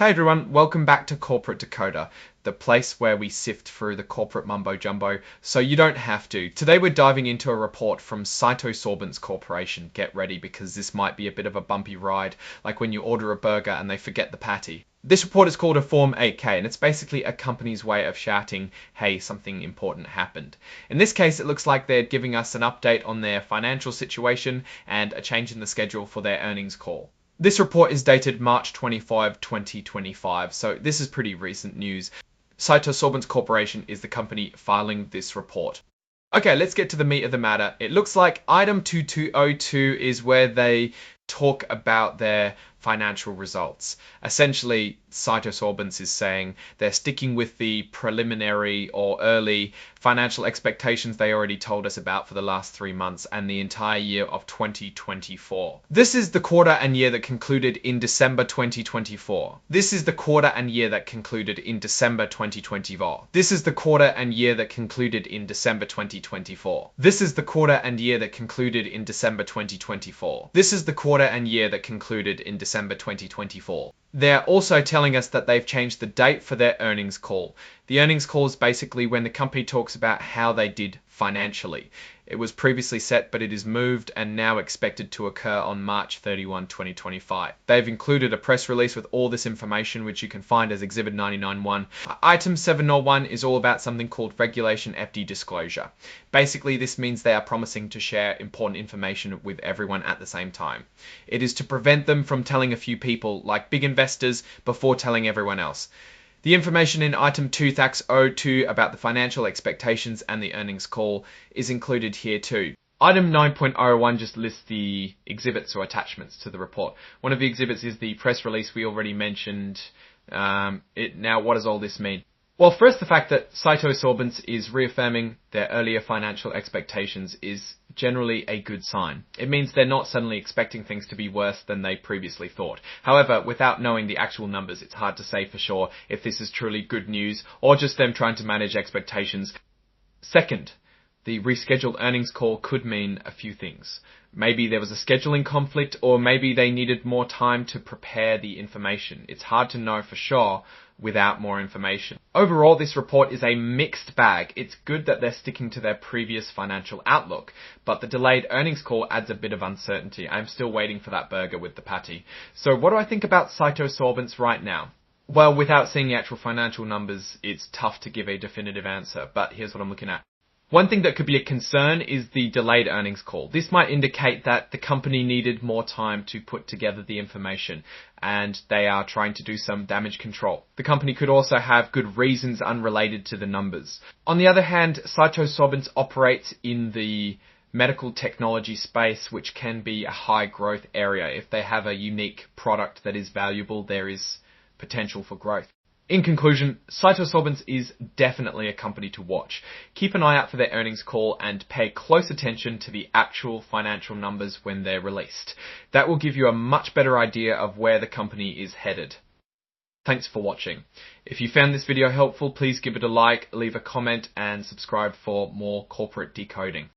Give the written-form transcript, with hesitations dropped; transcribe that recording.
Hey everyone, welcome back to Corporate Decoder, the place where we sift through the corporate mumbo jumbo so you don't have to. Today we're diving into a report from CytoSorbents Corporation. Get ready because this might be a bit of a bumpy ride, like when you order a burger and they forget the patty. This report is called a Form 8K and it's basically a company's way of shouting, hey, something important happened. In this case, it looks like they're giving us an update on their financial situation and a change in the schedule for their earnings call. This report is dated March 25, 2025, so this is pretty recent news. CytoSorbents Corporation is the company filing this report. Okay, let's get to the meat of the matter. It looks like item 2202 is where they talk about their financial results. Essentially, CytoSorbents is saying they're sticking with the preliminary or early financial expectations they already told us about for the last 3 months and the entire year of 2024. This is the quarter and year that concluded in December 2024. This is the quarter and year that concluded in December 2024. This is the quarter and year that concluded in December 2024. This is the quarter and year that concluded in December 2024. This is the quarter and year that concluded in December 2024. They're also telling us that they've changed the date for their earnings call. The earnings call is basically when the company talks about how they did financially. It was previously set, but it is moved and now expected to occur on March 31, 2025. They've included a press release with all this information, which you can find as Exhibit 99.1. Item 701 is all about something called Regulation FD Disclosure. Basically, this means they are promising to share important information with everyone at the same time. It is to prevent them from telling a few people, like big investors, before telling everyone else. The information in item 2002 about the financial expectations and the earnings call is included here too. Item 9.01 just lists the exhibits or attachments to the report. One of the exhibits is the press release we already mentioned. Now, what does all this mean? Well, first, the fact that CytoSorbents is reaffirming their earlier financial expectations is generally a good sign. It means they're not suddenly expecting things to be worse than they previously thought. However, without knowing the actual numbers, it's hard to say for sure if this is truly good news or just them trying to manage expectations. Second, the rescheduled earnings call could mean a few things. Maybe there was a scheduling conflict, or maybe they needed more time to prepare the information. It's hard to know for sure without more information. Overall, this report is a mixed bag. It's good that they're sticking to their previous financial outlook, but the delayed earnings call adds a bit of uncertainty. I'm still waiting for that burger with the patty. So what do I think about CytoSorbents right now? Well, without seeing the actual financial numbers, it's tough to give a definitive answer, but here's what I'm looking at. One thing that could be a concern is the delayed earnings call. This might indicate that the company needed more time to put together the information and they are trying to do some damage control. The company could also have good reasons unrelated to the numbers. On the other hand, CytoSorbents operates in the medical technology space, which can be a high growth area. If they have a unique product that is valuable, there is potential for growth. In conclusion, CytoSorbents is definitely a company to watch. Keep an eye out for their earnings call and pay close attention to the actual financial numbers when they're released. That will give you a much better idea of where the company is headed. Thanks for watching. If you found this video helpful, please give it a like, leave a comment and subscribe for more corporate decoding.